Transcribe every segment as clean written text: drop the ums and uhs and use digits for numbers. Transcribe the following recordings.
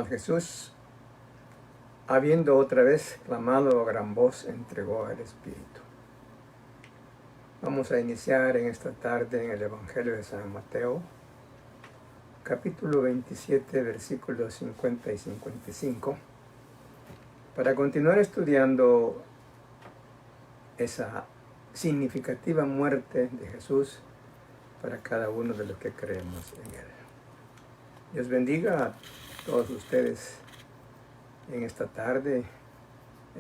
Mas Jesús, habiendo otra vez clamado a gran voz, entregó al Espíritu. Vamos a iniciar en esta tarde en el Evangelio de San Mateo, capítulo 27, versículos 50 y 55, para continuar estudiando esa significativa muerte de Jesús para cada uno de los que creemos en Él. Dios bendiga a todos ustedes en esta tarde,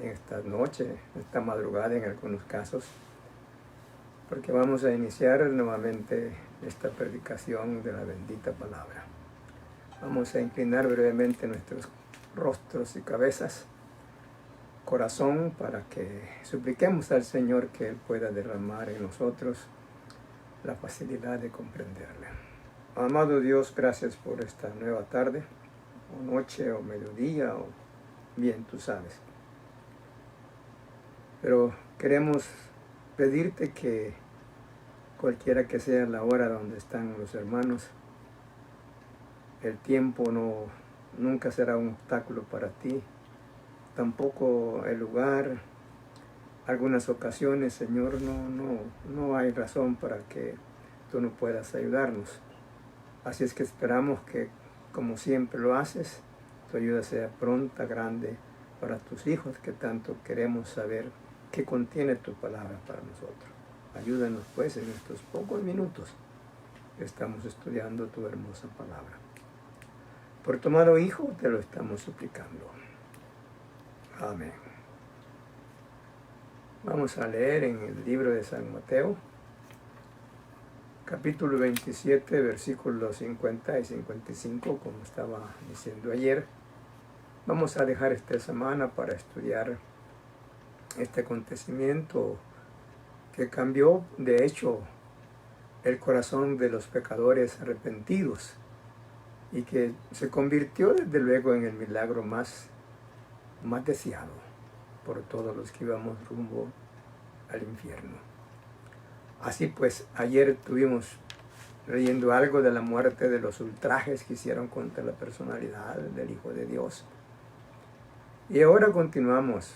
en esta noche, esta madrugada en algunos casos, porque vamos a iniciar nuevamente esta predicación de la bendita palabra. Vamos a inclinar brevemente nuestros rostros y cabezas, corazón, para que supliquemos al Señor que Él pueda derramar en nosotros la facilidad de comprenderle. Amado Dios, gracias por esta nueva tarde, o noche, o mediodía, o bien tú sabes. Pero queremos pedirte que cualquiera que sea la hora donde están los hermanos, el tiempo nunca será un obstáculo para ti, tampoco el lugar. Algunas ocasiones, Señor, no hay razón para que tú no puedas ayudarnos. Así es que esperamos que, como siempre lo haces, tu ayuda sea pronta, grande para tus hijos, que tanto queremos saber qué contiene tu palabra para nosotros. Ayúdanos pues en estos pocos minutos que estamos estudiando tu hermosa palabra. Por tu amado Hijo te lo estamos suplicando. Amén. Vamos a leer en el libro de San Mateo, capítulo 27, versículos 50 y 55, como estaba diciendo ayer. Vamos a dejar esta semana para estudiar este acontecimiento que cambió, de hecho, el corazón de los pecadores arrepentidos y que se convirtió desde luego en el milagro más deseado por todos los que íbamos rumbo al infierno. Así pues, ayer estuvimos leyendo algo de la muerte, de los ultrajes que hicieron contra la personalidad del Hijo de Dios. Y ahora continuamos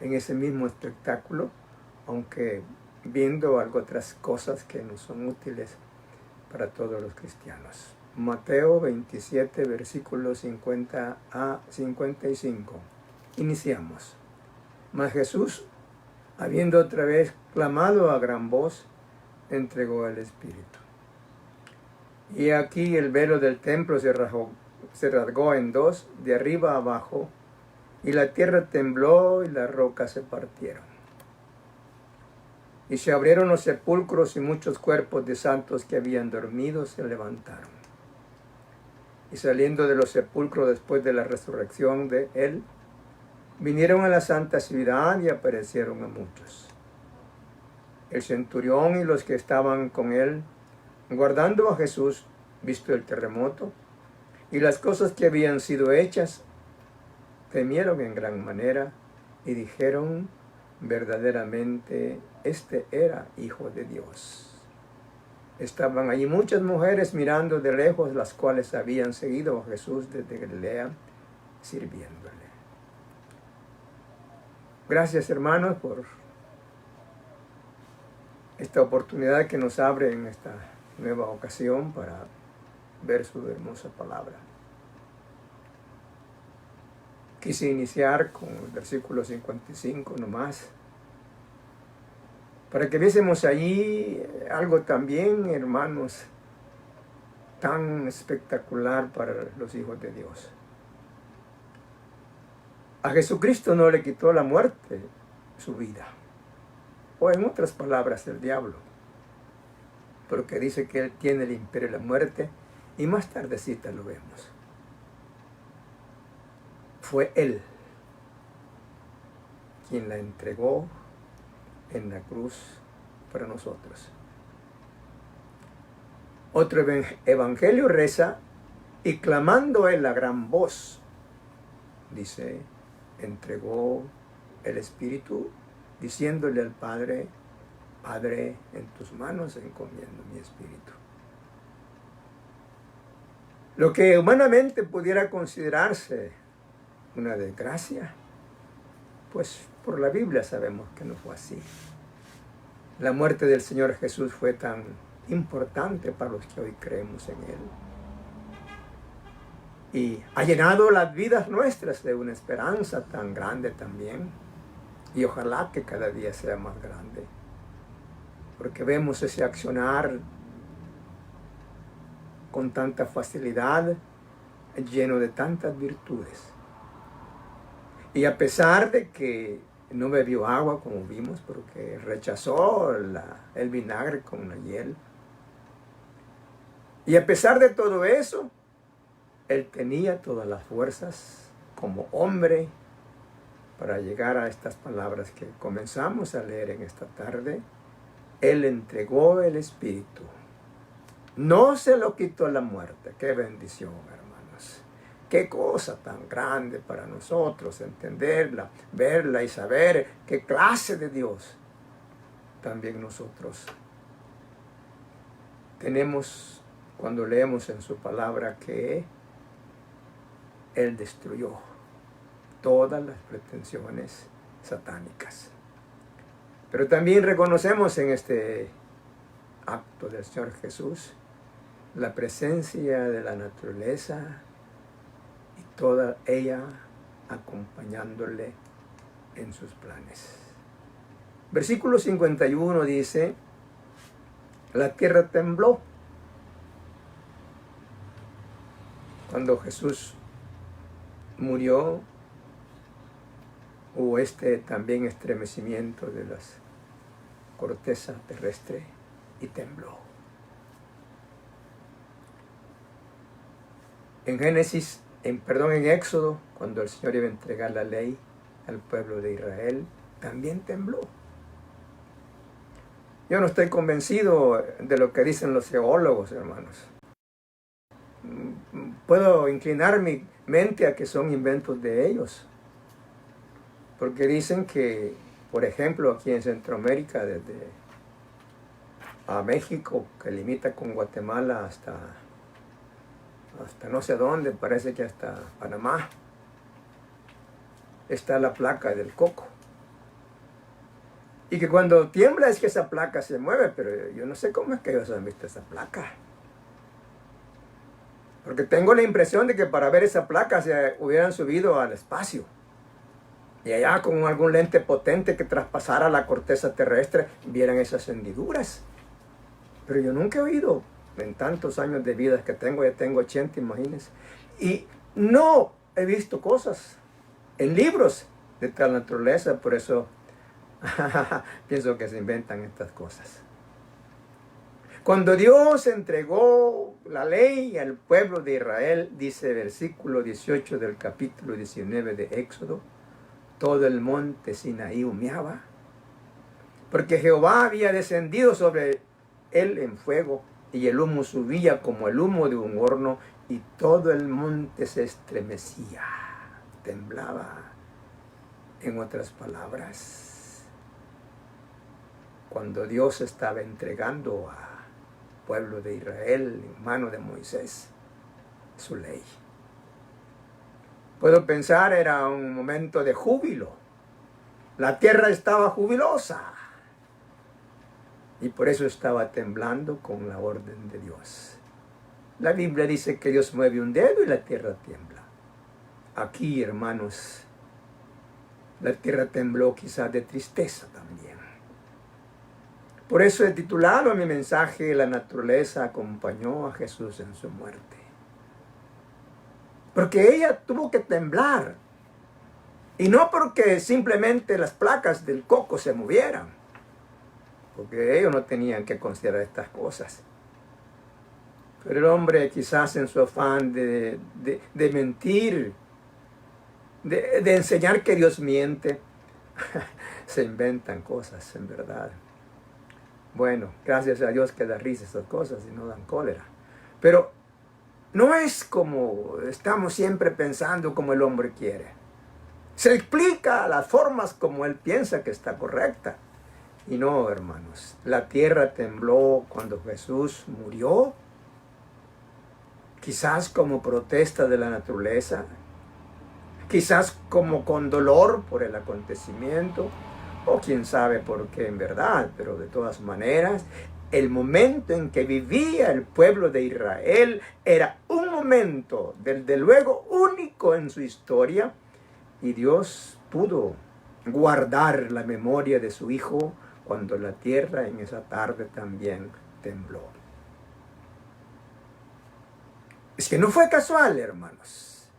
en ese mismo espectáculo, aunque viendo otras cosas que no son útiles para todos los cristianos. Mateo 27, versículos 50 a 55. Iniciamos. Mas Jesús, habiendo otra vez clamado a gran voz, entregó al Espíritu. Y aquí el velo del templo se rasgó en dos, de arriba a abajo, y la tierra tembló y las rocas se partieron. Y se abrieron los sepulcros y muchos cuerpos de santos que habían dormido se levantaron. Y saliendo de los sepulcros después de la resurrección de Él, vinieron a la santa ciudad y aparecieron a muchos. El centurión y los que estaban con él, guardando a Jesús, visto el terremoto y las cosas que habían sido hechas, temieron en gran manera y dijeron: verdaderamente este era Hijo de Dios. Estaban allí muchas mujeres mirando de lejos, las cuales habían seguido a Jesús desde Galilea, sirviéndole. Gracias, hermanos, por esta oportunidad que nos abre en esta nueva ocasión para ver su hermosa palabra. Quise iniciar con el versículo 55 nomás, para que viésemos allí algo también, hermanos, tan espectacular para los hijos de Dios. A Jesucristo no le quitó la muerte su vida, o en otras palabras, el diablo, porque dice que Él tiene el imperio de la muerte, y más tardecita lo vemos. Fue Él quien la entregó en la cruz para nosotros. Otro evangelio reza: y clamando Él a gran voz, dice, entregó el Espíritu, diciéndole al Padre: Padre, en tus manos encomiendo mi espíritu. Lo que humanamente pudiera considerarse una desgracia, pues por la Biblia sabemos que no fue así. La muerte del Señor Jesús fue tan importante para los que hoy creemos en Él. Y ha llenado las vidas nuestras de una esperanza tan grande también. Y ojalá que cada día sea más grande. Porque vemos ese accionar con tanta facilidad, lleno de tantas virtudes. Y a pesar de que no bebió agua, como vimos, porque rechazó el vinagre con la hiel. Y a pesar de todo eso, él tenía todas las fuerzas como hombre para llegar a estas palabras que comenzamos a leer en esta tarde. Él entregó el Espíritu. No se lo quitó la muerte. ¡Qué bendición, hermanos! ¡Qué cosa tan grande para nosotros entenderla, verla y saber qué clase de Dios! También nosotros tenemos, cuando leemos en su palabra, que Él destruyó todas las pretensiones satánicas. Pero también reconocemos en este acto del Señor Jesús la presencia de la naturaleza y toda ella acompañándole en sus planes. Versículo 51 dice, la tierra tembló cuando Jesús murió. Hubo también estremecimiento de las corteza terrestre y tembló. En Éxodo, cuando el Señor iba a entregar la ley al pueblo de Israel, también tembló. Yo no estoy convencido de lo que dicen los geólogos, hermanos. Puedo inclinar mi mente a que son inventos de ellos. Porque dicen que, por ejemplo, aquí en Centroamérica, desde a México, que limita con Guatemala hasta no sé dónde, parece que hasta Panamá, está la placa del coco. Y que cuando tiembla es que esa placa se mueve, pero yo no sé cómo es que ellos han visto esa placa. Porque tengo la impresión de que para ver esa placa se hubieran subido al espacio. Y allá con algún lente potente que traspasara la corteza terrestre, vieran esas hendiduras. Pero yo nunca he oído, en tantos años de vida que tengo, ya tengo 80, imagínense. Y no he visto cosas en libros de tal naturaleza, por eso pienso que se inventan estas cosas. Cuando Dios entregó la ley al pueblo de Israel, dice el versículo 18 del capítulo 19 de Éxodo, todo el monte Sinaí humeaba, porque Jehová había descendido sobre él en fuego, y el humo subía como el humo de un horno, y todo el monte se estremecía, temblaba. En otras palabras, cuando Dios estaba entregando al pueblo de Israel en mano de Moisés su ley, puedo pensar era un momento de júbilo. La tierra estaba jubilosa y por eso estaba temblando con la orden de Dios. La Biblia dice que Dios mueve un dedo y la tierra tiembla. Aquí, hermanos, la tierra tembló quizás de tristeza también. Por eso he titulado mi mensaje, La naturaleza acompañó a Jesús en su muerte. Porque ella tuvo que temblar. Y no porque simplemente las placas del coco se movieran. Porque ellos no tenían que considerar estas cosas. Pero el hombre quizás en su afán de mentir, de enseñar que Dios miente, se inventan cosas en verdad. Bueno, gracias a Dios que da risa esas cosas y no dan cólera. Pero no es como estamos siempre pensando como el hombre quiere. Se explica las formas como él piensa que está correcta. Y no, hermanos, la tierra tembló cuando Jesús murió. quizás como protesta de la naturaleza, quizás como con dolor por el acontecimiento, o quién sabe por qué en verdad, pero de todas maneras, el momento en que vivía el pueblo de Israel era un momento, desde luego, único en su historia, y Dios pudo guardar la memoria de su Hijo cuando la tierra en esa tarde también tembló. Es que no fue casual, hermanos.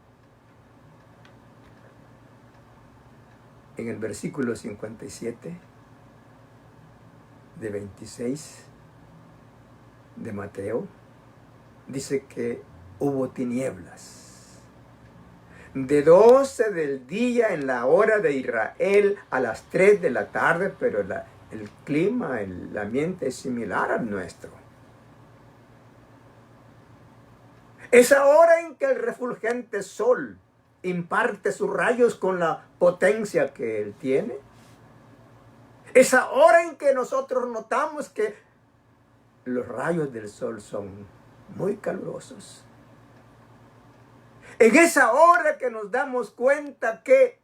En el versículo 57 de 26 de Mateo, dice que hubo tinieblas. De 12 del día en la hora de Israel a las 3 de la tarde, pero el clima, el ambiente es similar al nuestro. Esa hora en que el refulgente sol imparte sus rayos con la potencia que él tiene. Esa hora en que nosotros notamos que los rayos del sol son muy calurosos. En esa hora que nos damos cuenta que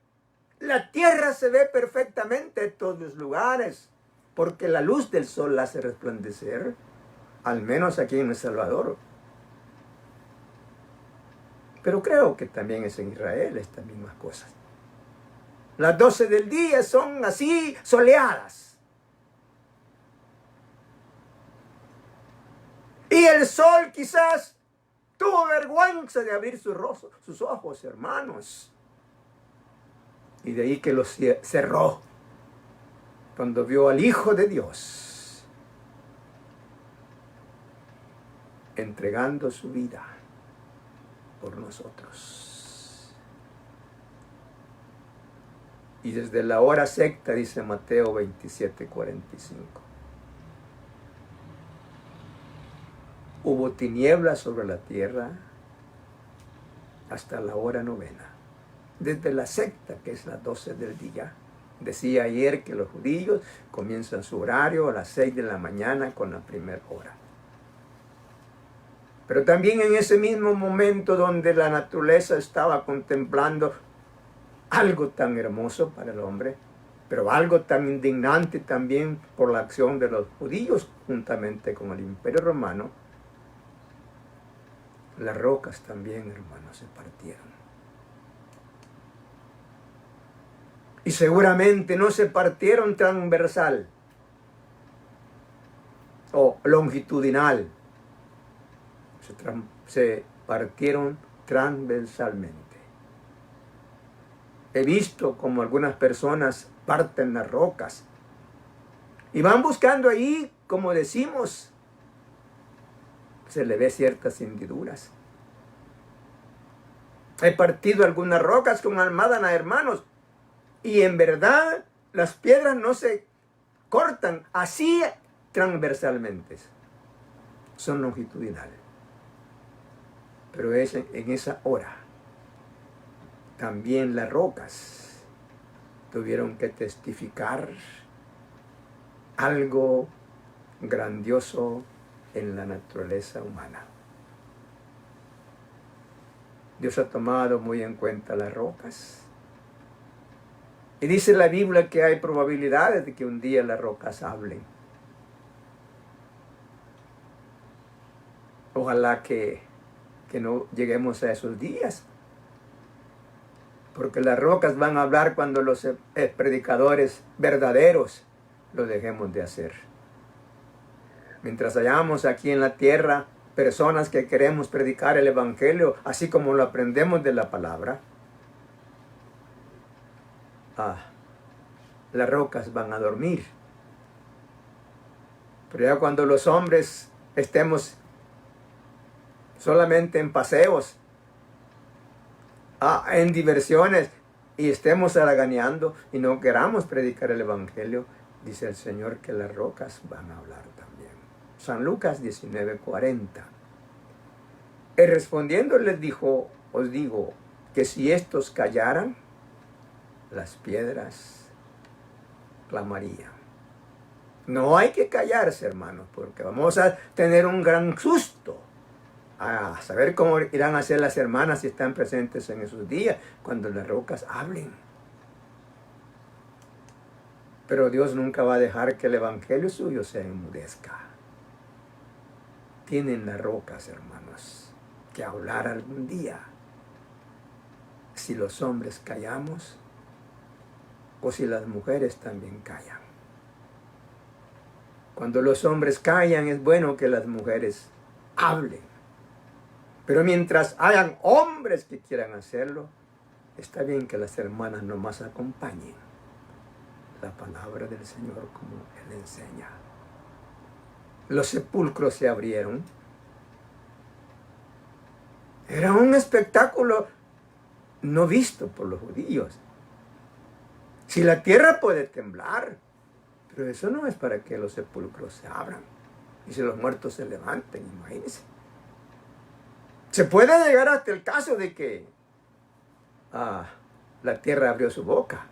la tierra se ve perfectamente en todos los lugares, porque la luz del sol la hace resplandecer, al menos aquí en El Salvador. Pero creo que también es en Israel estas mismas cosas. Las 12 del día son así soleadas. Y el sol quizás tuvo vergüenza de abrir sus ojos, hermanos. Y de ahí que los cerró cuando vio al Hijo de Dios entregando su vida por nosotros. Y desde la hora sexta, dice Mateo 27:45, hubo tinieblas sobre la tierra hasta la hora novena. Desde la sexta, que es las 12 del día. Decía ayer que los judíos comienzan su horario a las 6 de la mañana con la primera hora. Pero también en ese mismo momento donde la naturaleza estaba contemplando algo tan hermoso para el hombre, pero algo tan indignante también por la acción de los judíos juntamente con el Imperio Romano, las rocas también, hermanos, se partieron. Y seguramente no se partieron transversal o longitudinal, se partieron transversalmente. He visto como algunas personas parten las rocas y van buscando ahí, como decimos, se le ve ciertas hendiduras. He partido algunas rocas con almadana, hermanos, y en verdad las piedras no se cortan así transversalmente, son longitudinales. Pero es en esa hora también las rocas tuvieron que testificar algo grandioso en la naturaleza humana. Dios ha tomado muy en cuenta las rocas. Y dice la Biblia que hay probabilidades de que un día las rocas hablen. Ojalá que no lleguemos a esos días. Porque las rocas van a hablar cuando los predicadores verdaderos lo dejemos de hacer. Mientras hayamos aquí en la tierra personas que queremos predicar el Evangelio, así como lo aprendemos de la palabra, las rocas van a dormir. Pero ya cuando los hombres estemos solamente en paseos, en diversiones, y estemos haraganeando y no queramos predicar el Evangelio, dice el Señor que las rocas van a hablar también. San Lucas 19:40. Y respondiendo les dijo, os digo que si estos callaran, las piedras clamarían. No hay que callarse, hermanos, porque vamos a tener un gran susto a saber cómo irán a ser las hermanas si están presentes en esos días, cuando las rocas hablen. Pero Dios nunca va a dejar que el evangelio suyo se enmudezca. Tienen las rocas, hermanos, que hablar algún día. Si los hombres callamos, o si las mujeres también callan. Cuando los hombres callan, es bueno que las mujeres hablen. Pero mientras hayan hombres que quieran hacerlo, está bien que las hermanas nomás acompañen la palabra del Señor como Él enseña. Los sepulcros se abrieron. Era un espectáculo no visto por los judíos. Si la tierra puede temblar, pero eso no es para que los sepulcros se abran y si los muertos se levanten, imagínense. Se puede llegar hasta el caso de que la tierra abrió su boca,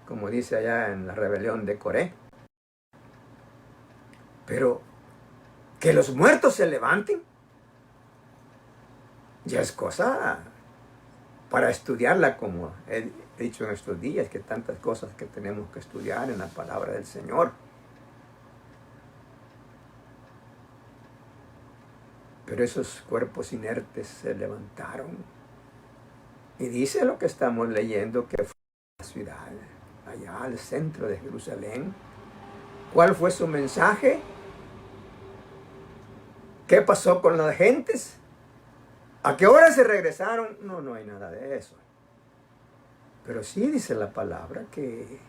como dice allá en la rebelión de Coré. Pero que los muertos se levanten, ya es cosa para estudiarla, como he dicho en estos días, que tantas cosas que tenemos que estudiar en la palabra del Señor. Pero esos cuerpos inertes se levantaron. Y dice lo que estamos leyendo, que fue la ciudad, allá al centro de Jerusalén. ¿Cuál fue su mensaje? ¿Qué pasó con las gentes? ¿A qué hora se regresaron? No hay nada de eso. Pero sí dice la palabra que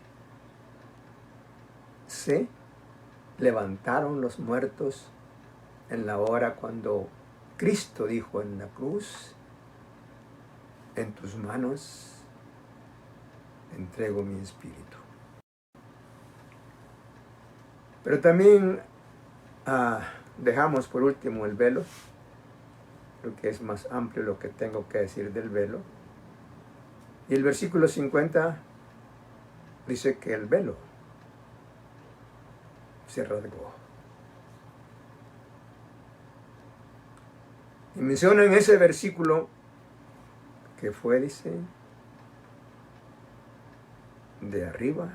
se levantaron los muertos en la hora cuando Cristo dijo en la cruz: en tus manos entrego mi espíritu. Pero también dejamos por último el velo. Creo que es más amplio lo que tengo que decir del velo. Y el versículo 50 dice que el velo se rasgó. Y menciona en ese versículo que fue, dice, de arriba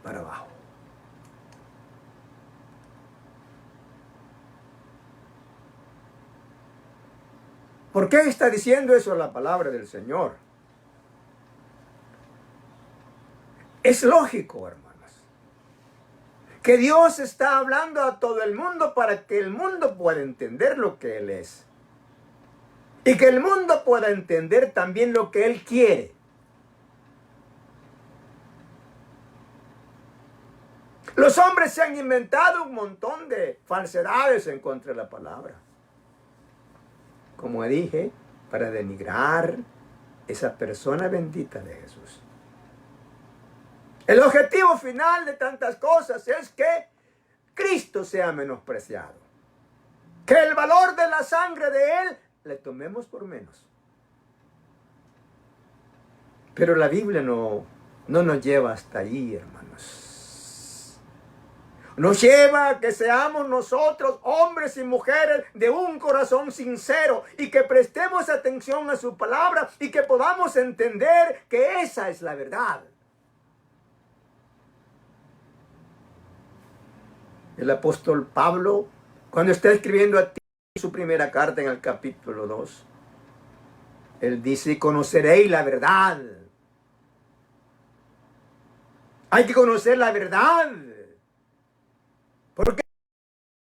para abajo. ¿Por qué está diciendo eso la palabra del Señor? Es lógico, hermanos, que Dios está hablando a todo el mundo para que el mundo pueda entender lo que Él es. Y que el mundo pueda entender también lo que Él quiere. Los hombres se han inventado un montón de falsedades en contra de la palabra. Como dije, para denigrar esa persona bendita de Jesús. El objetivo final de tantas cosas es que Cristo sea menospreciado. Que el valor de la sangre de Él le tomemos por menos. Pero la Biblia no nos lleva hasta ahí, hermanos. Nos lleva a que seamos nosotros, hombres y mujeres, de un corazón sincero y que prestemos atención a su palabra y que podamos entender que esa es la verdad. El apóstol Pablo, cuando está escribiendo a ti su primera carta en el capítulo 2, él dice: conoceréis la verdad. Hay que conocer la verdad. Porque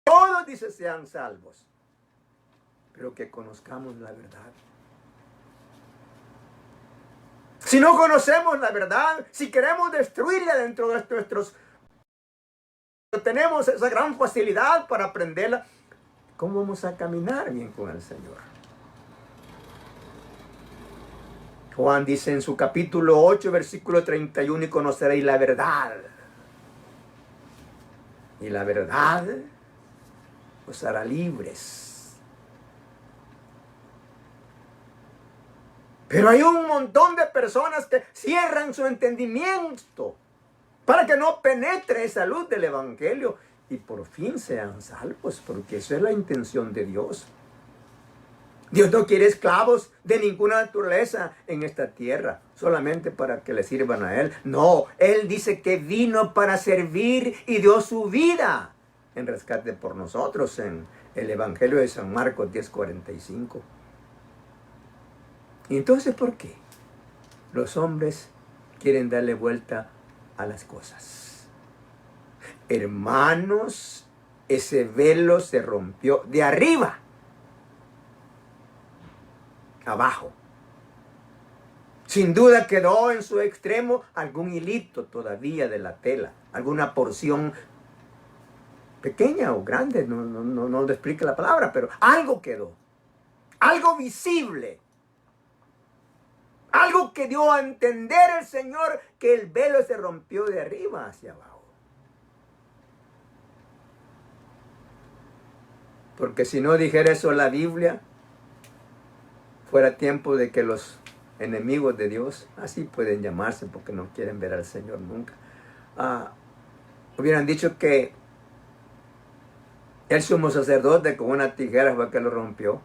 todos, dice, sean salvos. Pero que conozcamos la verdad. Si no conocemos la verdad, si queremos destruirla dentro de nuestros... tenemos esa gran facilidad para aprenderla, ¿cómo vamos a caminar bien con el Señor? Juan dice en su capítulo 8, versículo 31, y conoceréis la verdad. Y la verdad os hará libres. Pero hay un montón de personas que cierran su entendimiento para que no penetre esa luz del Evangelio y por fin sean salvos, porque esa es la intención de Dios. Dios no quiere esclavos de ninguna naturaleza en esta tierra, solamente para que le sirvan a Él. No, Él dice que vino para servir y dio su vida en rescate por nosotros en el Evangelio de San Marcos 10:45. ¿Y entonces por qué los hombres quieren darle vuelta a las cosas? Hermanos, ese velo se rompió de arriba abajo. Sin duda quedó en su extremo algún hilito todavía de la tela, alguna porción pequeña o grande, no lo explica la palabra, pero algo quedó, algo visible, algo que dio a entender el Señor que el velo se rompió de arriba hacia abajo. Porque si no dijera eso la Biblia, fuera tiempo de que los enemigos de Dios, así pueden llamarse porque no quieren ver al Señor nunca, hubieran dicho que el sumo sacerdote con una tijera fue que lo rompió.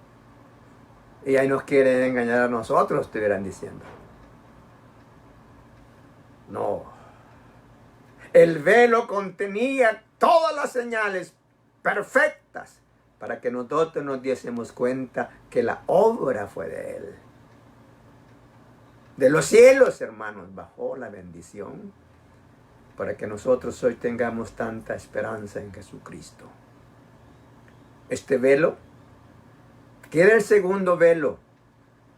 Y ahí nos quieren engañar a nosotros, estuvieran diciendo. No. El velo contenía todas las señales perfectas para que nosotros nos diésemos cuenta que la obra fue de Él. De los cielos, hermanos, bajó la bendición para que nosotros hoy tengamos tanta esperanza en Jesucristo. Este velo, que era el segundo velo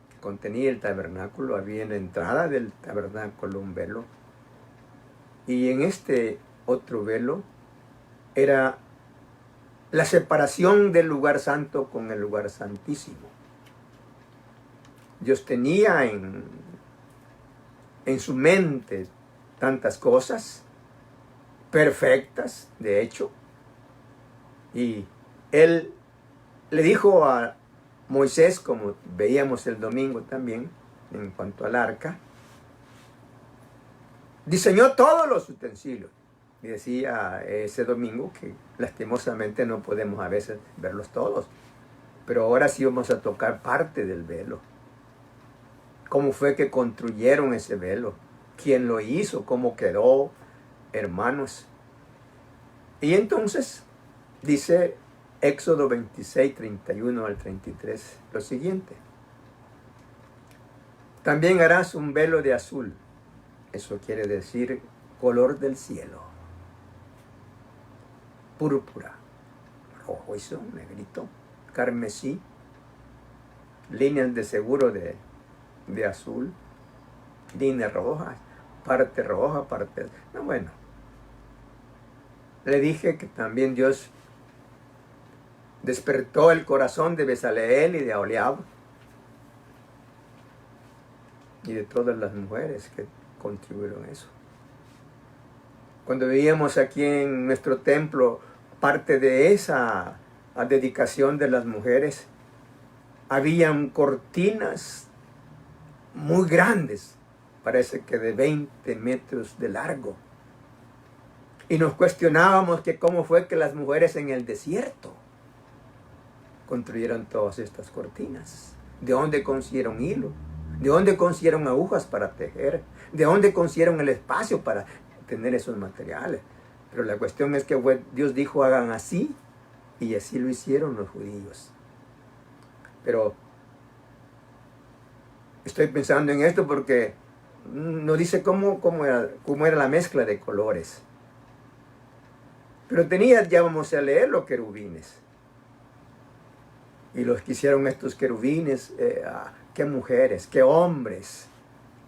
que contenía el tabernáculo, había en la entrada del tabernáculo un velo, y en este otro velo era la separación del lugar santo con el lugar santísimo. Dios tenía en su mente tantas cosas perfectas, de hecho, y Él le dijo a Moisés, como veíamos el domingo también, en cuanto al arca, diseñó todos los utensilios. Y decía ese domingo que lastimosamente no podemos a veces verlos todos, pero ahora sí vamos a tocar parte del velo. ¿Cómo fue que construyeron ese velo? ¿Quién lo hizo? ¿Cómo quedó? Hermanos. Y entonces dice Éxodo 26, 31 al 33, lo siguiente. También harás un velo de azul. Eso quiere decir color del cielo. Púrpura, rojizo, negrito, carmesí, líneas de seguro de azul, líneas rojas, parte roja, parte... No, bueno, le dije que también Dios despertó el corazón de Bezaleel y de Aholiab y de todas las mujeres que contribuyeron a eso. Cuando veíamos aquí en nuestro templo parte de esa dedicación de las mujeres, habían cortinas muy grandes, parece que de 20 metros de largo. Y nos cuestionábamos que cómo fue que las mujeres en el desierto construyeron todas estas cortinas. ¿De dónde consiguieron hilo? ¿De dónde consiguieron agujas para tejer? ¿De dónde consiguieron el espacio para tener esos materiales? Pero la cuestión es que Dios dijo hagan así, y así lo hicieron los judíos. Pero estoy pensando en esto porque nos dice cómo era la mezcla de colores. Pero ya vamos a leer los querubines. Y los que hicieron estos querubines, qué mujeres, qué hombres.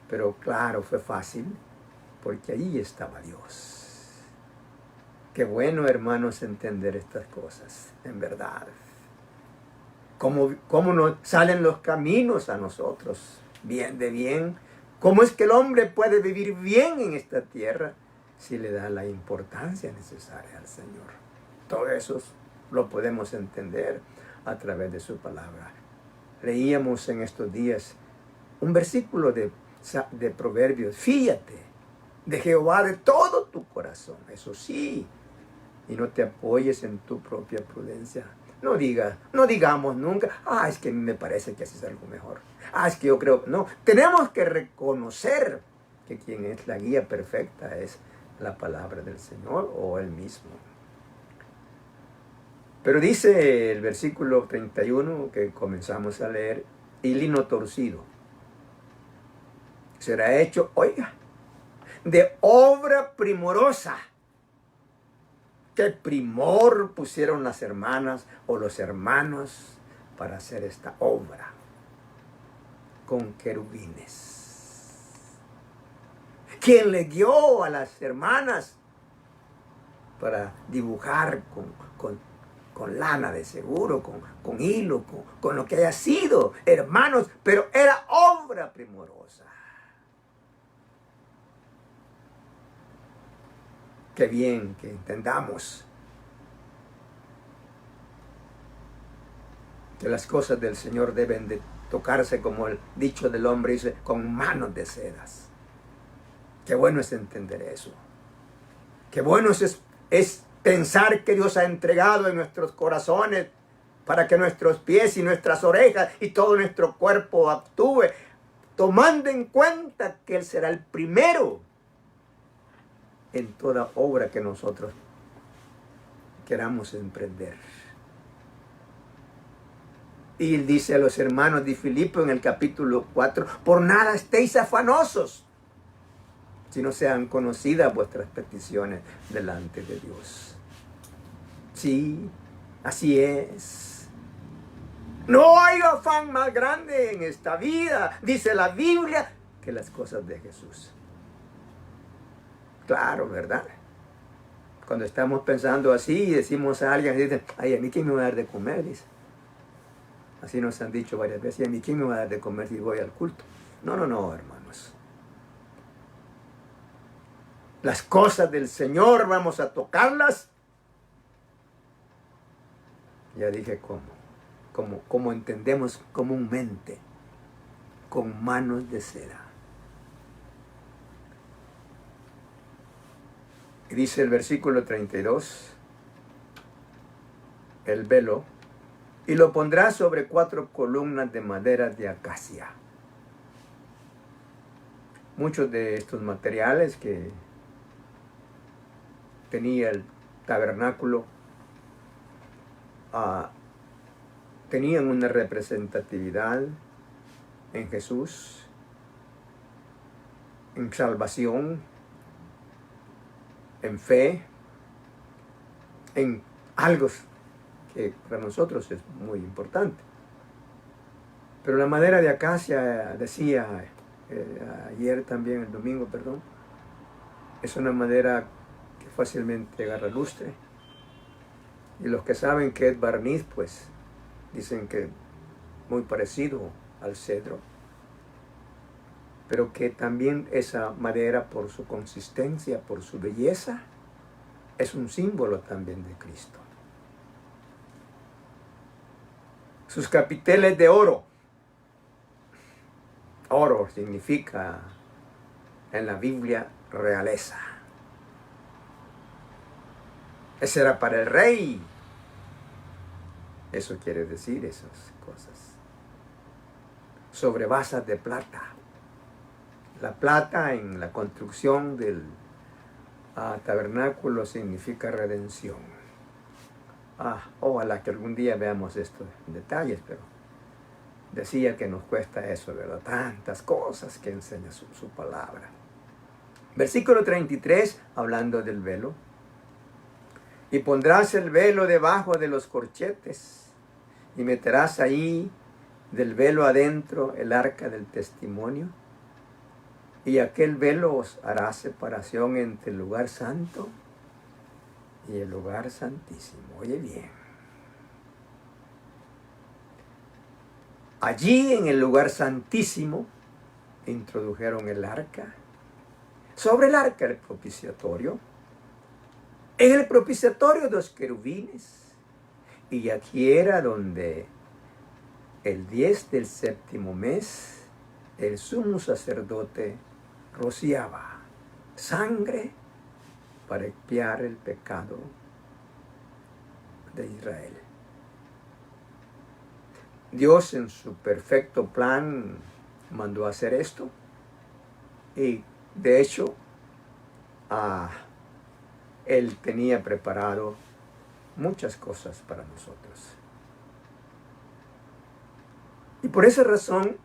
Pero claro, fue fácil, porque ahí estaba Dios. Qué bueno, hermanos, entender estas cosas, en verdad. ¿Cómo nos salen los caminos a nosotros? Bien de bien. ¿Cómo es que el hombre puede vivir bien en esta tierra si le da la importancia necesaria al Señor? Todo eso lo podemos entender a través de su palabra. Leíamos en estos días un versículo de Proverbios. Fíate de Jehová de todo tu corazón. Eso sí. y no te apoyes en tu propia prudencia. No digamos nunca, es que a mí me parece que así es algo mejor. Es que yo creo, no, tenemos que reconocer que quien es la guía perfecta es la palabra del Señor o Él mismo. Pero dice el versículo 31 que comenzamos a leer, y lino torcido será hecho, oiga, de obra primorosa. ¿Qué primor pusieron las hermanas o los hermanos para hacer esta obra? Con querubines. ¿Quién le guió a las hermanas para dibujar con lana de seguro, con hilo, con lo que haya sido, hermanos? Pero era obra primorosa. Qué bien que entendamos que las cosas del Señor deben de tocarse, como el dicho del hombre dice, con manos de sedas. Qué bueno es entender eso. Qué bueno es pensar que Dios ha entregado en nuestros corazones para que nuestros pies y nuestras orejas y todo nuestro cuerpo actúe, tomando en cuenta que Él será el primero en toda obra que nosotros queramos emprender. Y Él dice a los hermanos de Filipo en el capítulo 4, por nada estéis afanosos, si no sean conocidas vuestras peticiones delante de Dios. Sí, así es. No hay afán más grande en esta vida, dice la Biblia, que las cosas de Jesús. Claro, ¿verdad? Cuando estamos pensando así y decimos a alguien, dice, a mí quién me va a dar de comer, dice. Así nos han dicho varias veces, a mí quién me va a dar de comer si voy al culto. No, hermanos. Las cosas del Señor vamos a tocarlas. Ya dije cómo entendemos comúnmente, con manos de seda. Y dice el versículo 32, el velo, y lo pondrá sobre 4 columnas de madera de acacia. Muchos de estos materiales que tenía el tabernáculo tenían una representatividad en Jesús, en salvación, en fe, en algo que para nosotros es muy importante. Pero la madera de acacia, decía ayer también, el domingo, perdón, es una madera que fácilmente agarra lustre. Y los que saben que es barniz, pues dicen que muy parecido al cedro. Pero que también esa madera, por su consistencia, por su belleza, es un símbolo también de Cristo. Sus capiteles de oro. Oro significa en la Biblia realeza. Ese era para el rey. Eso quiere decir esas cosas. Sobre basas de plata. La plata en la construcción del tabernáculo significa redención. Ojalá que algún día veamos estos detalles, pero decía que nos cuesta eso, ¿verdad? Tantas cosas que enseña su palabra. Versículo 33, hablando del velo. Y pondrás el velo debajo de los corchetes, y meterás ahí del velo adentro el arca del testimonio, y aquel velo os hará separación entre el lugar santo y el lugar santísimo. Oye bien. Allí en el lugar santísimo introdujeron el arca. Sobre el arca el propiciatorio. En el propiciatorio 2 querubines. Y aquí era donde el 10 del 7º mes el sumo sacerdote rociaba sangre para expiar el pecado de Israel. Dios en su perfecto plan mandó a hacer esto y de hecho Él tenía preparado muchas cosas para nosotros. Y por esa razón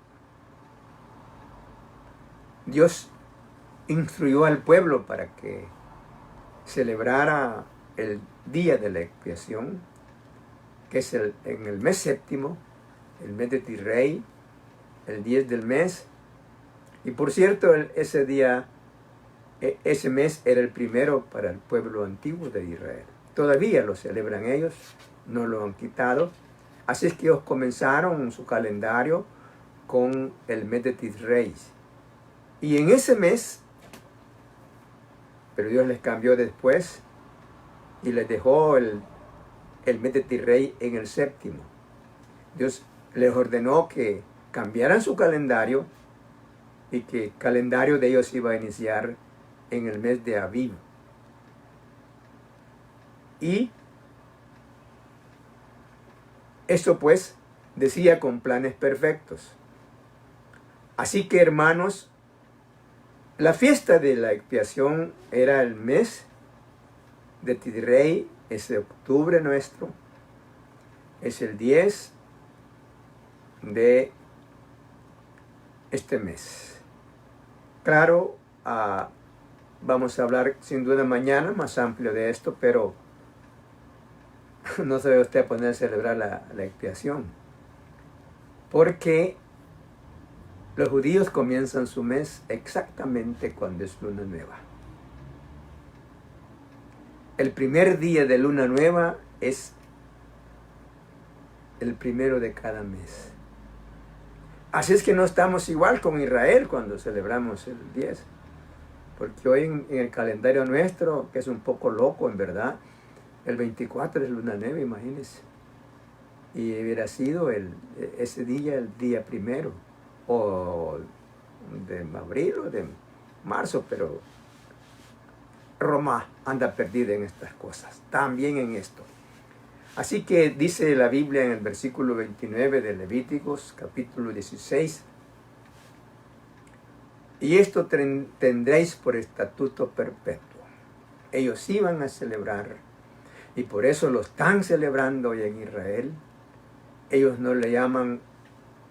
Dios instruyó al pueblo para que celebrara el día de la expiación, que es en el mes séptimo, el mes de Tisrei, el 10 del mes. Y por cierto, ese día, ese mes era el primero para el pueblo antiguo de Israel. Todavía lo celebran ellos, no lo han quitado. Así es que ellos comenzaron su calendario con el mes de Tisrei. Y en ese mes, pero Dios les cambió después y les dejó el mes de Tisrei en el séptimo. Dios les ordenó que cambiaran su calendario y que el calendario de ellos iba a iniciar en el mes de Aviv. Y eso pues decía con planes perfectos. Así que hermanos, la fiesta de la expiación era el mes de Tisrei, es de octubre nuestro, es el 10 de este mes. Claro, vamos a hablar sin duda mañana más amplio de esto, pero no se debe usted poner a celebrar la expiación, porque los judíos comienzan su mes exactamente cuando es luna nueva. El primer día de luna nueva es el primero de cada mes. Así es que no estamos igual con Israel cuando celebramos el 10. Porque hoy en el calendario nuestro, que es un poco loco en verdad, el 24 es luna nueva, imagínense. Y hubiera sido ese día el día primero, o de abril o de marzo, pero Roma anda perdida en estas cosas, también en esto. Así que dice la Biblia en el versículo 29 de Levíticos, capítulo 16, y esto tendréis por estatuto perpetuo. Ellos iban a celebrar, y por eso lo están celebrando hoy en Israel. Ellos no le llaman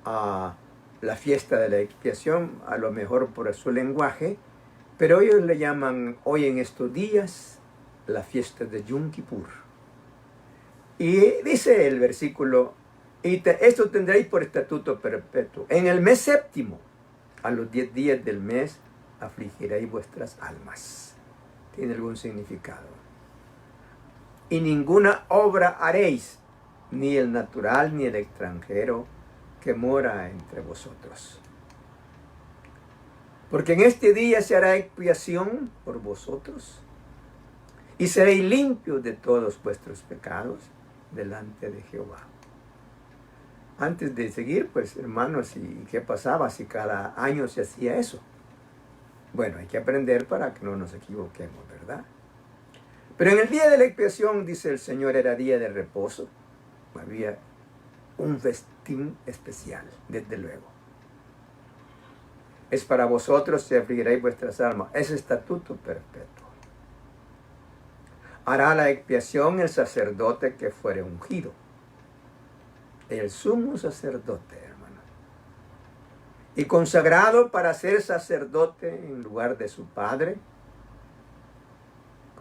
a la fiesta de la expiación, a lo mejor por su lenguaje, pero ellos le llaman hoy en estos días la fiesta de Yom Kippur. Y dice el versículo, esto tendréis por estatuto perpetuo. En el mes séptimo, a los 10 días del mes, afligiréis vuestras almas. ¿Tiene algún significado? Y ninguna obra haréis, ni el natural ni el extranjero que mora entre vosotros. Porque en este día se hará expiación por vosotros, y seréis limpios de todos vuestros pecados delante de Jehová. Antes de seguir, pues hermanos, ¿y qué pasaba si cada año se hacía eso? Bueno, hay que aprender para que no nos equivoquemos, ¿verdad? Pero en el día de la expiación, dice el Señor, era día de reposo. Había un festín especial, desde luego. Es para vosotros y afligiréis vuestras almas. Es estatuto perpetuo. Hará la expiación el sacerdote que fuere ungido. El sumo sacerdote, hermano. Y consagrado para ser sacerdote en lugar de su padre,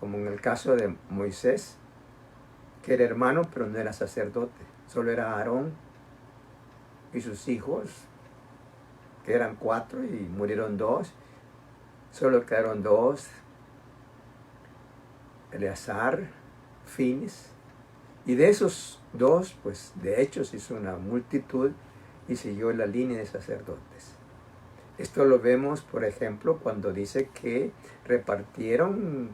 como en el caso de Moisés, que era hermano pero no era sacerdote. Solo era Aarón y sus hijos, que eran 4 y murieron 2. Solo quedaron 2. Eleazar, Fines. Y de esos 2, pues de hecho se hizo una multitud y siguió la línea de sacerdotes. Esto lo vemos, por ejemplo, cuando dice que repartieron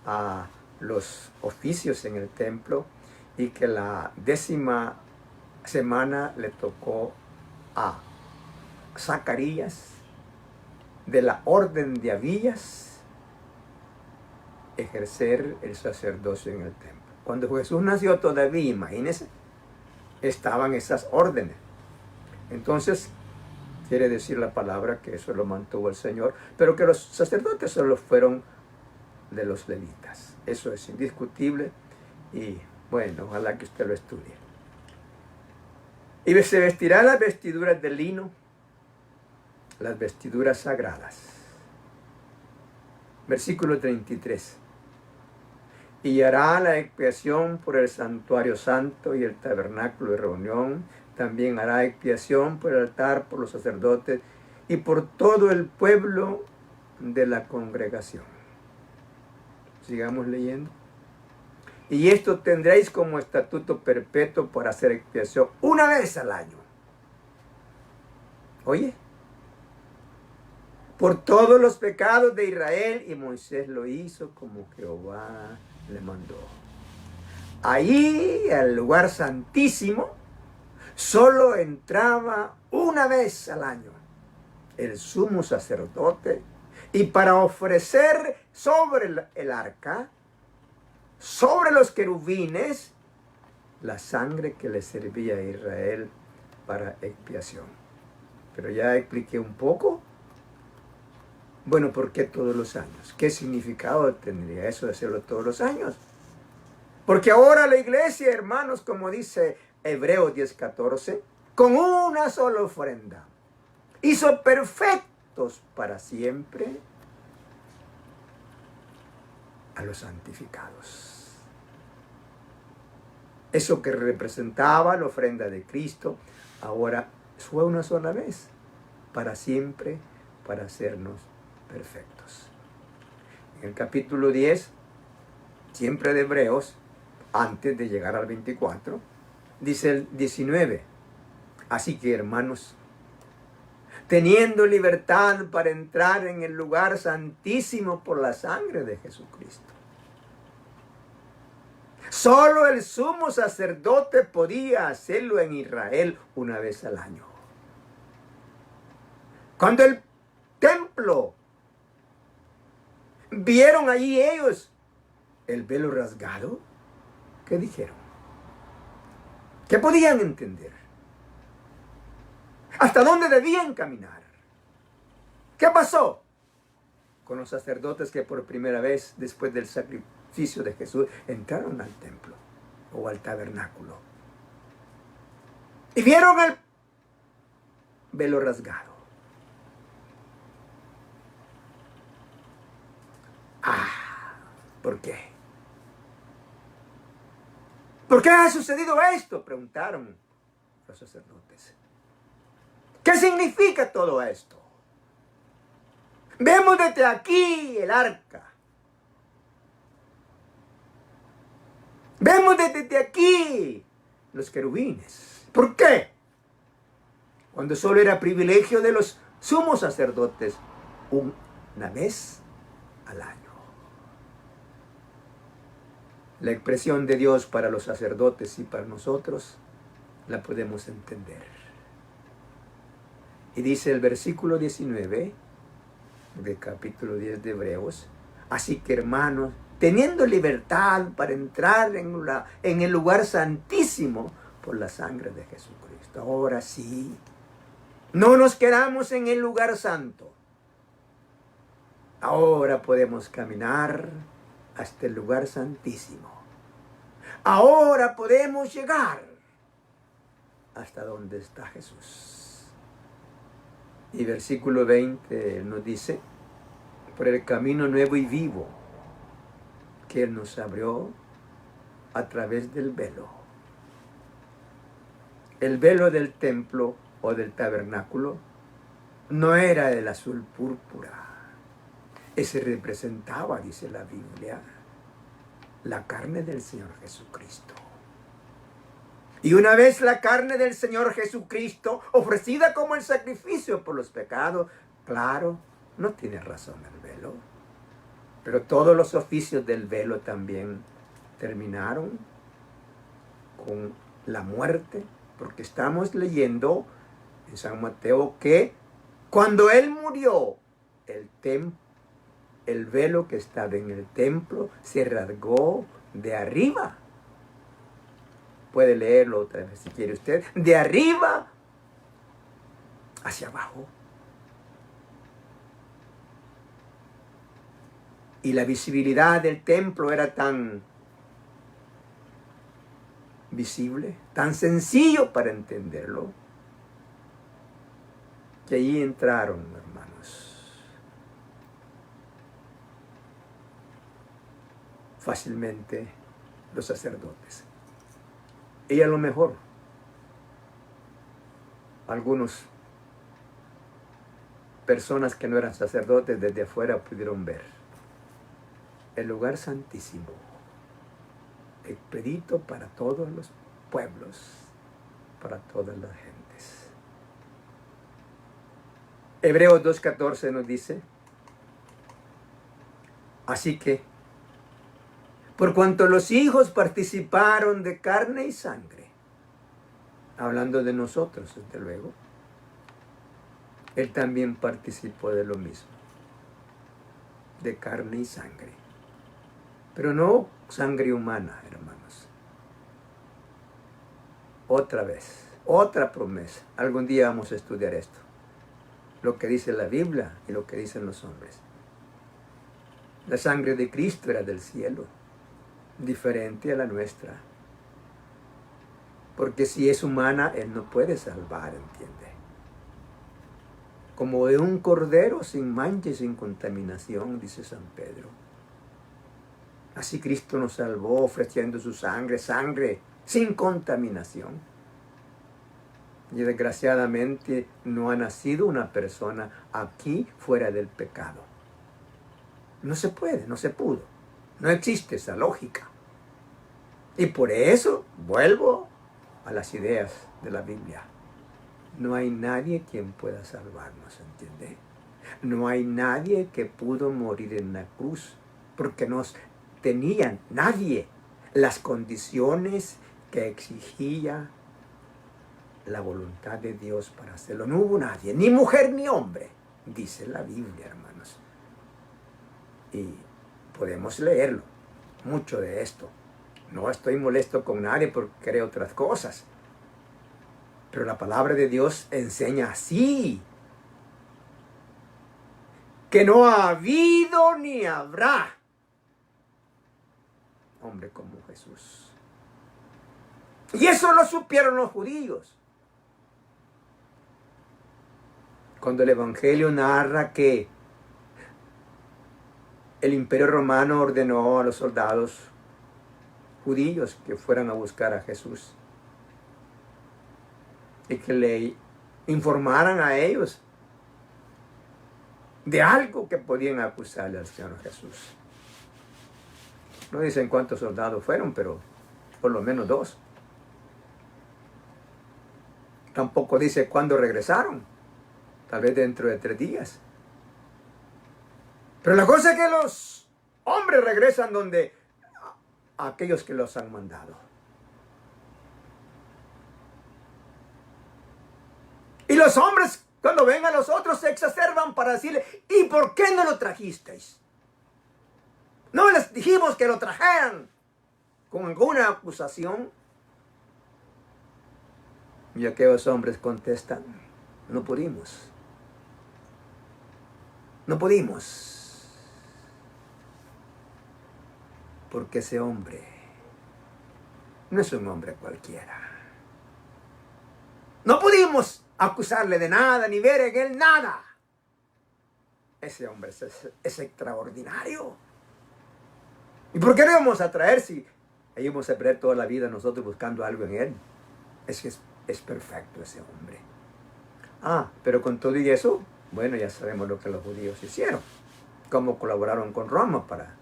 a los oficios en el templo y que la 10ª semana le tocó a Zacarías de la orden de Abías ejercer el sacerdocio en el templo. Cuando Jesús nació todavía, imagínense, estaban esas órdenes. Entonces, quiere decir la palabra que eso lo mantuvo el Señor, pero que los sacerdotes solo fueron de los levitas. Eso es indiscutible y bueno, ojalá que usted lo estudie. Y se vestirá las vestiduras de lino, las vestiduras sagradas. Versículo 33. Y hará la expiación por el santuario santo y el tabernáculo de reunión. También hará expiación por el altar, por los sacerdotes y por todo el pueblo de la congregación. Sigamos leyendo. Y esto tendréis como estatuto perpetuo para hacer expiación una vez al año. Oye, por todos los pecados de Israel, y Moisés lo hizo como Jehová le mandó. Ahí, al lugar santísimo, solo entraba una vez al año el sumo sacerdote, y para ofrecer sobre el arca, sobre los querubines, la sangre que le servía a Israel para expiación. Pero ya expliqué un poco. Bueno, ¿por qué todos los años? ¿Qué significado tendría eso de hacerlo todos los años? Porque ahora la iglesia, hermanos, como dice Hebreos 10:14, con una sola ofrenda, hizo perfectos para siempre a los santificados. Eso que representaba la ofrenda de Cristo, ahora fue una sola vez, para siempre, para hacernos perfectos. En el capítulo 10, siempre de Hebreos, antes de llegar al 24, dice el 19, así que hermanos, teniendo libertad para entrar en el lugar santísimo por la sangre de Jesucristo. Solo el sumo sacerdote podía hacerlo en Israel una vez al año. Cuando el templo vieron allí ellos el velo rasgado, ¿qué dijeron? ¿Qué podían entender? ¿Hasta dónde debían caminar? ¿Qué pasó con los sacerdotes que por primera vez después del sacrificio de Jesús entraron al templo o al tabernáculo y vieron el velo rasgado? ¿Por qué? ¿Por qué ha sucedido esto?, preguntaron los sacerdotes. ¿Qué significa todo esto? Vemos desde aquí el arca. Vemos desde aquí los querubines. ¿Por qué? Cuando solo era privilegio de los sumos sacerdotes una vez al año. La expresión de Dios para los sacerdotes y para nosotros la podemos entender. Y dice el versículo 19 del capítulo 10 de Hebreos, así que hermanos, teniendo libertad para entrar en el lugar santísimo por la sangre de Jesucristo. Ahora sí, no nos quedamos en el lugar santo. Ahora podemos caminar hasta el lugar santísimo. Ahora podemos llegar hasta donde está Jesús. Y versículo 20 nos dice, por el camino nuevo y vivo que Él nos abrió a través del velo. El velo del templo o del tabernáculo no era el azul púrpura. Ese representaba, dice la Biblia, la carne del Señor Jesucristo. Y una vez la carne del Señor Jesucristo ofrecida como el sacrificio por los pecados, claro, no tiene razón el velo. Pero todos los oficios del velo también terminaron con la muerte, porque estamos leyendo en San Mateo que cuando Él murió, el velo que estaba en el templo se rasgó de arriba Puede leerlo otra vez si quiere usted. De arriba hacia abajo. Y la visibilidad del templo era tan visible, tan sencillo para entenderlo, que allí entraron, hermanos, fácilmente los sacerdotes. Y a lo mejor algunas personas que no eran sacerdotes desde afuera pudieron ver el lugar santísimo, expedito para todos los pueblos, para todas las gentes. Hebreos 2:14 nos dice: así que, por cuanto los hijos participaron de carne y sangre, hablando de nosotros, desde luego, él también participó de lo mismo, de carne y sangre. Pero no sangre humana, hermanos. Otra vez, otra promesa. Algún día vamos a estudiar esto. Lo que dice la Biblia y lo que dicen los hombres. La sangre de Cristo era del cielo, diferente a la nuestra. Porque si es humana, Él no puede salvar, ¿entiende? Como de un cordero sin mancha y sin contaminación, dice San Pedro. Así Cristo nos salvó ofreciendo su sangre, sangre sin contaminación. Y desgraciadamente no ha nacido una persona aquí fuera del pecado. No se puede, no se pudo. No existe esa lógica. Y por eso vuelvo a las ideas de la Biblia. No hay nadie quien pueda salvarnos, ¿entiende? No hay nadie que pudo morir en la cruz, porque no tenían nadie las condiciones que exigía la voluntad de Dios para hacerlo. No hubo nadie, ni mujer ni hombre, dice la Biblia, hermanos. Y podemos leerlo, mucho de esto. No estoy molesto con nadie porque creo otras cosas. Pero la palabra de Dios enseña así: que no ha habido ni habrá hombre como Jesús. Y eso lo supieron los judíos. Cuando el Evangelio narra que el Imperio Romano ordenó a los soldados judíos que fueran a buscar a Jesús y que le informaran a ellos de algo que podían acusarle al Señor Jesús. No dicen cuántos soldados fueron, pero por lo menos 2. Tampoco dice cuándo regresaron. Tal vez dentro de 3 días. Pero la cosa es que los hombres regresan donde a aquellos que los han mandado. Y los hombres, cuando ven a los otros, se exacerban para decirle: ¿y por qué no lo trajisteis? No les dijimos que lo trajeran con alguna acusación. Y aquellos hombres contestan: no pudimos. No pudimos. Porque ese hombre no es un hombre cualquiera. No pudimos acusarle de nada, ni ver en él nada. Ese hombre es extraordinario. ¿Y por qué no vamos a traer si íbamos a perder toda la vida nosotros buscando algo en él? Es que es perfecto ese hombre. Pero con todo y eso, bueno, ya sabemos lo que los judíos hicieron. Cómo colaboraron con Roma para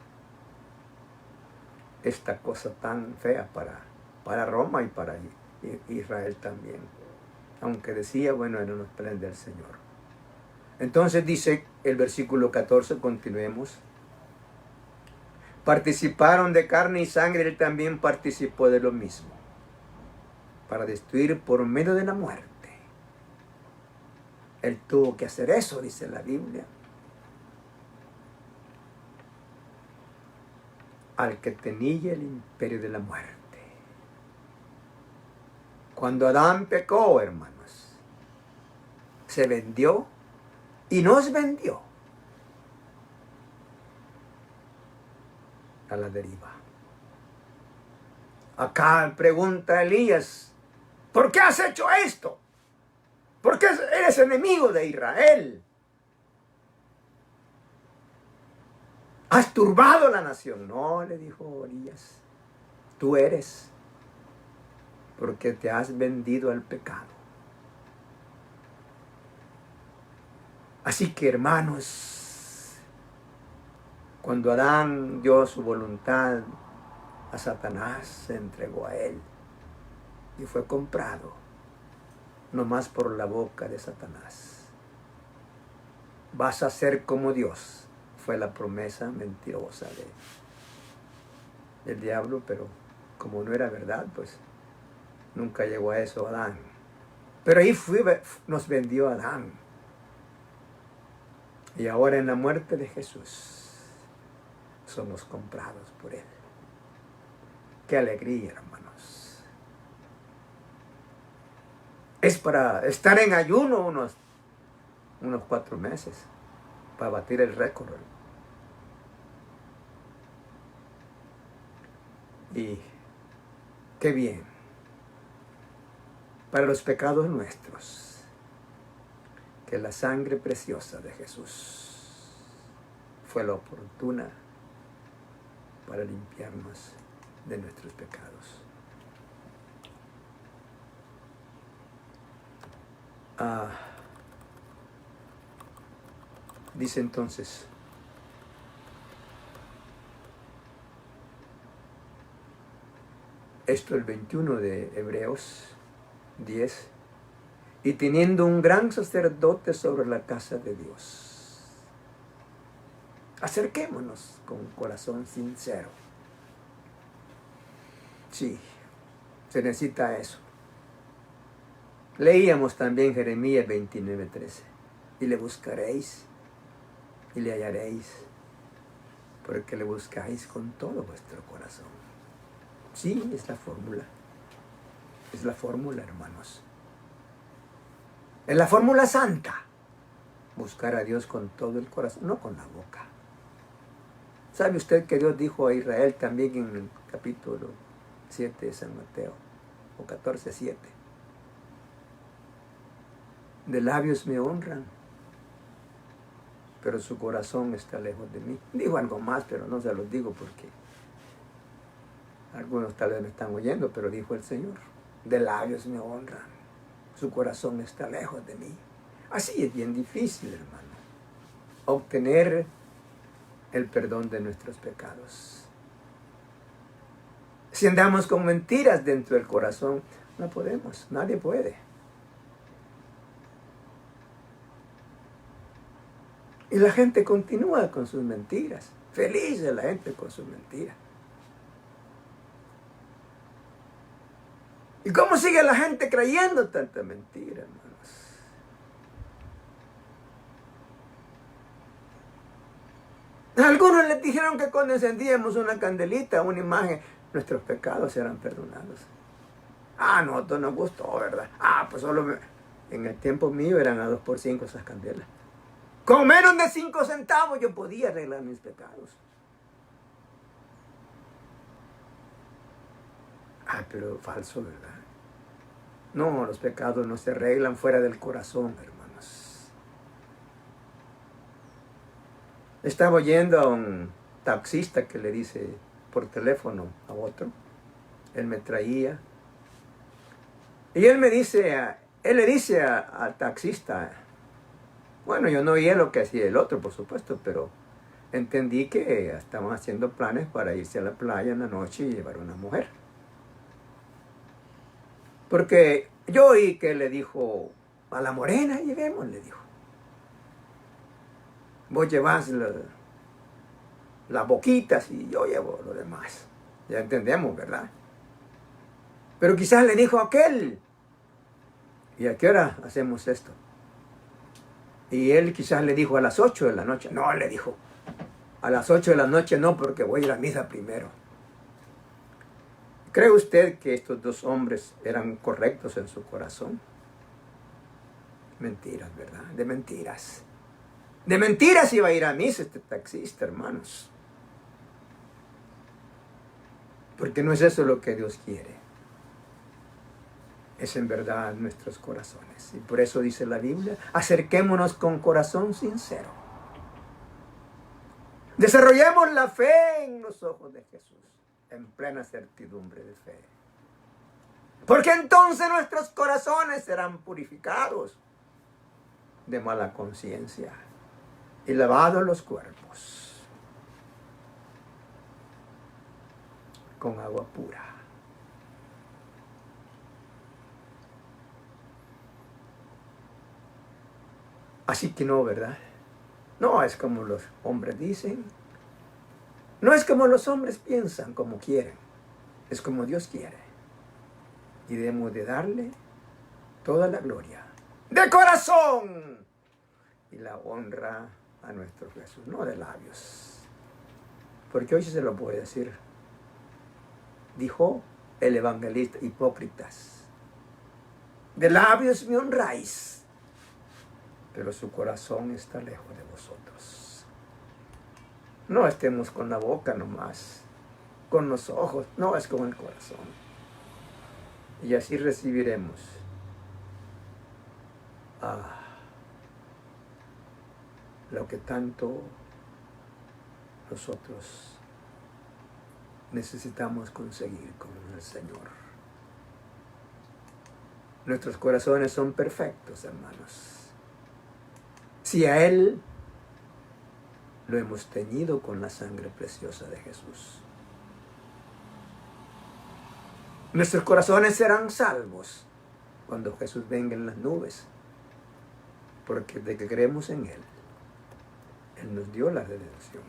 esta cosa tan fea para Roma y para Israel también. Aunque decía, bueno, era un plan del Señor. Entonces dice el versículo 14, continuemos. Participaron de carne y sangre, él también participó de lo mismo, para destruir por medio de la muerte. Él tuvo que hacer eso, dice la Biblia, al que tenía el imperio de la muerte. Cuando Adán pecó, hermanos, se vendió y nos vendió a la deriva. Acá pregunta Elías, ¿por qué has hecho esto? ¿Por qué eres enemigo de Israel? ¿Has turbado la nación? No, le dijo Elías, tú eres, porque te has vendido al pecado. Así que, hermanos, cuando Adán dio su voluntad a Satanás, se entregó a él y fue comprado, nomás por la boca de Satanás. Vas a ser como Dios. Fue la promesa mentirosa del diablo, pero como no era verdad, pues nunca llegó a eso Adán. Pero ahí nos vendió Adán. Y ahora en la muerte de Jesús somos comprados por él. Qué alegría, hermanos. Es para estar en ayuno unos 4 meses, para batir el récord. Y qué bien, para los pecados nuestros, que la sangre preciosa de Jesús fue la oportuna para limpiarnos de nuestros pecados. Dice entonces, esto el 21 de Hebreos 10, y teniendo un gran sacerdote sobre la casa de Dios, acerquémonos con un corazón sincero. Sí, se necesita eso. Leíamos también Jeremías 29:13, y le buscaréis y le hallaréis, porque le buscáis con todo vuestro corazón. Sí, es la fórmula. Es la fórmula, hermanos. Es la fórmula santa. Buscar a Dios con todo el corazón, no con la boca. ¿Sabe usted que Dios dijo a Israel también en el capítulo 7 de San Mateo, o 14:7? De labios me honran, pero su corazón está lejos de mí. Dijo algo más, pero no se los digo porque algunos tal vez me están oyendo, pero dijo el Señor, de labios me honran, su corazón está lejos de mí. Así es bien difícil, hermano, obtener el perdón de nuestros pecados. Si andamos con mentiras dentro del corazón, no podemos, nadie puede. Y la gente continúa con sus mentiras. Feliz es la gente con sus mentiras. ¿Y cómo sigue la gente creyendo tanta mentira, hermanos? Algunos les dijeron que cuando encendíamos una candelita, una imagen, nuestros pecados eran perdonados. Nosotros nos gustó, ¿verdad? Pues solo en el tiempo mío eran a 2x5 esas candelas. Con menos de 5 centavos yo podía arreglar mis pecados. Pero falso, ¿verdad? No, los pecados no se arreglan fuera del corazón, hermanos. Estaba oyendo a un taxista que le dice por teléfono a otro. Él me traía. Y él le dice al taxista, bueno, yo no oía lo que hacía el otro, por supuesto, pero entendí que estaban haciendo planes para irse a la playa en la noche y llevar a una mujer. Porque yo oí que le dijo, a la morena llevemos, le dijo. Vos llevas las boquitas y yo llevo lo demás. Ya entendemos, ¿verdad? Pero quizás le dijo a aquel, ¿y a qué hora hacemos esto? Y él quizás le dijo a las 8 de la noche. No, le dijo, a las 8 de la noche no, porque voy a ir a misa primero. ¿Cree usted que estos dos hombres eran correctos en su corazón? Mentiras, ¿verdad? De mentiras. De mentiras iba a ir a misa este taxista, hermanos. Porque no es eso lo que Dios quiere. Es en verdad nuestros corazones. Y por eso dice la Biblia, acerquémonos con corazón sincero. Desarrollemos la fe en los ojos de Jesús, en plena certidumbre de fe. Porque entonces nuestros corazones serán purificados de mala conciencia y lavados los cuerpos con agua pura. Así que no, ¿verdad? No es como los hombres dicen. No es como los hombres piensan, como quieren. Es como Dios quiere. Y debemos de darle toda la gloria de corazón y la honra a nuestro Jesús, no de labios. Porque hoy sí se lo puede decir. Dijo el evangelista, hipócritas. De labios me honráis, pero su corazón está lejos de vosotros. No estemos con la boca nomás, con los ojos, no, es con el corazón. Y así recibiremos lo que tanto nosotros necesitamos conseguir con el Señor. Nuestros corazones son perfectos, hermanos. Si a Él lo hemos teñido con la sangre preciosa de Jesús. Nuestros corazones serán salvos cuando Jesús venga en las nubes, porque de que creemos en Él, Él nos dio la redención.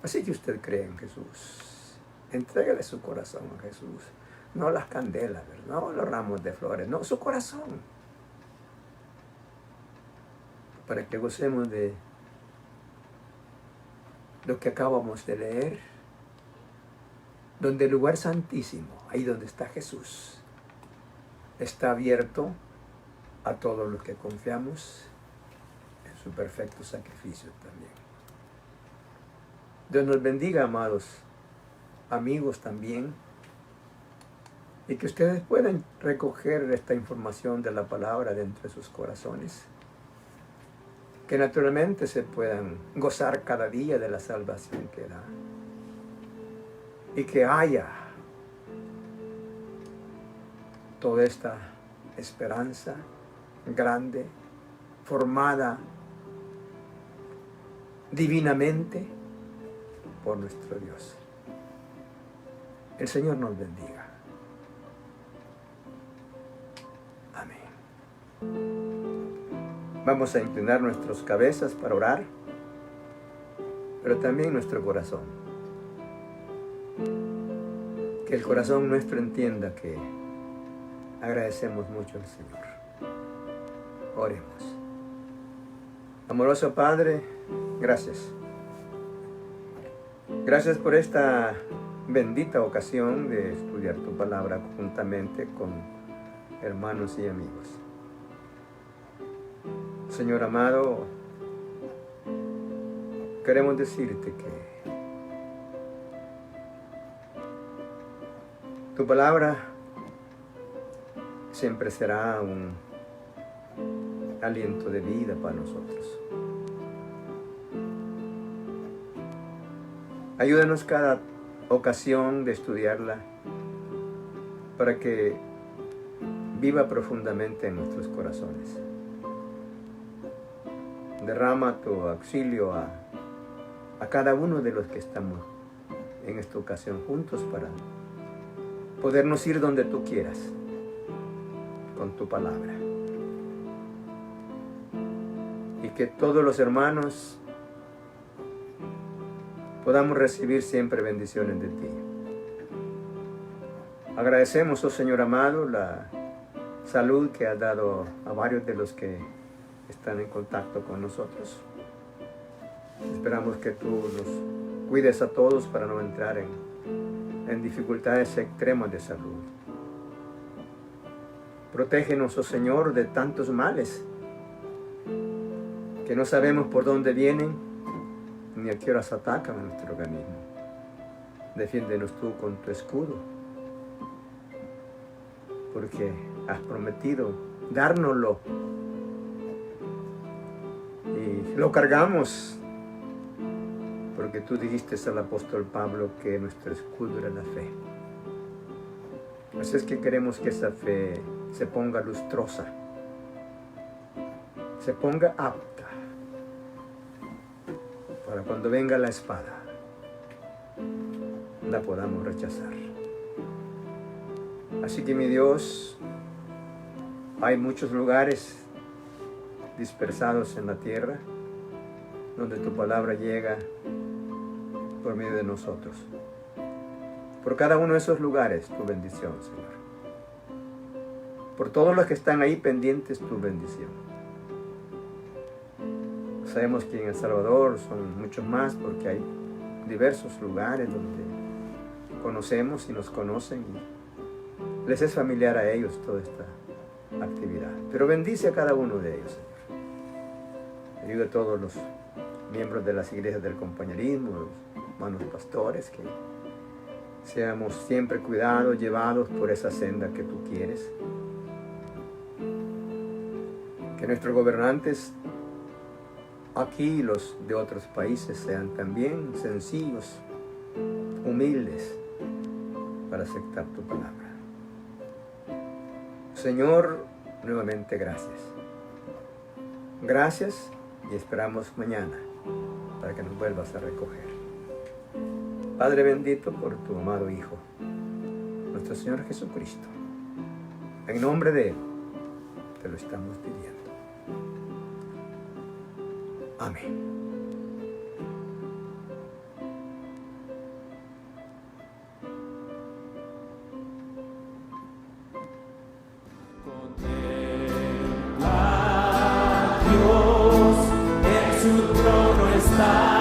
Así que usted cree en Jesús, entrégale su corazón a Jesús, no las candelas, no los ramos de flores, no, su corazón, para que gocemos de lo que acabamos de leer, donde el lugar santísimo, ahí donde está Jesús, está abierto a todos los que confiamos en su perfecto sacrificio también. Dios nos bendiga, amados amigos también, y que ustedes puedan recoger esta información de la palabra dentro de sus corazones, que naturalmente se puedan gozar cada día de la salvación que da, y que haya toda esta esperanza grande, formada divinamente por nuestro Dios. El Señor nos bendiga. Amén. Vamos a inclinar nuestras cabezas para orar, pero también nuestro corazón. Que el corazón nuestro entienda que agradecemos mucho al Señor. Oremos. Amoroso Padre, gracias. Gracias por esta bendita ocasión de estudiar tu palabra juntamente con hermanos y amigos. Señor amado, queremos decirte que tu palabra siempre será un aliento de vida para nosotros. Ayúdanos cada ocasión de estudiarla para que viva profundamente en nuestros corazones. Derrama tu auxilio a cada uno de los que estamos en esta ocasión juntos para podernos ir donde tú quieras con tu palabra. Y que todos los hermanos podamos recibir siempre bendiciones de ti. Agradecemos, oh Señor amado, la salud que has dado a varios de los que están en contacto con nosotros. Esperamos que tú nos cuides a todos para no entrar en en dificultades extremas de salud. Protégenos, oh Señor, de tantos males que no sabemos por dónde vienen ni a qué horas atacan a nuestro organismo. Defiéndenos tú con tu escudo, porque has prometido dárnoslo y lo cargamos, porque tú dijiste al apóstol Pablo que nuestro escudo era la fe. Así es que queremos que esa fe se ponga lustrosa, se ponga apta para cuando venga la espada la podamos rechazar. Así que mi Dios, hay muchos lugares dispersados en la tierra donde tu palabra llega por medio de nosotros. Por cada uno de esos lugares, tu bendición, Señor. Por todos los que están ahí pendientes, tu bendición. Sabemos que en El Salvador son muchos más porque hay diversos lugares donde conocemos y nos conocen y les es familiar a ellos toda esta actividad. Pero bendice a cada uno de ellos, Señor. Ayuda a todos los miembros de las iglesias del compañerismo, los hermanos pastores, que seamos siempre cuidados, llevados por esa senda que tú quieres. Que nuestros gobernantes aquí y los de otros países sean también sencillos, humildes, para aceptar tu palabra. Señor, nuevamente gracias. Gracias y esperamos mañana para que nos vuelvas a recoger. Padre bendito por tu amado Hijo, nuestro Señor Jesucristo. En nombre de Él te lo estamos pidiendo. Amén. Dios en su trono está.